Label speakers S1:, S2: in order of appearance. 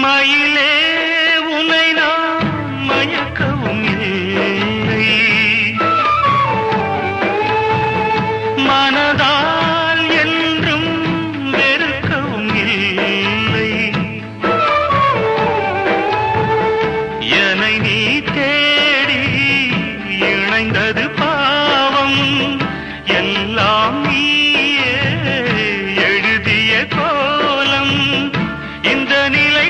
S1: மயிலே உனை நான் மயக்கவும் இல்லை, மனதால் என்றும் வெறுக்கவும் இல்லை. என்னை நீ தேடி இணைந்தது பாவம், எல்லாம் நீயே எழுதிய கோலம். இந்த நிலை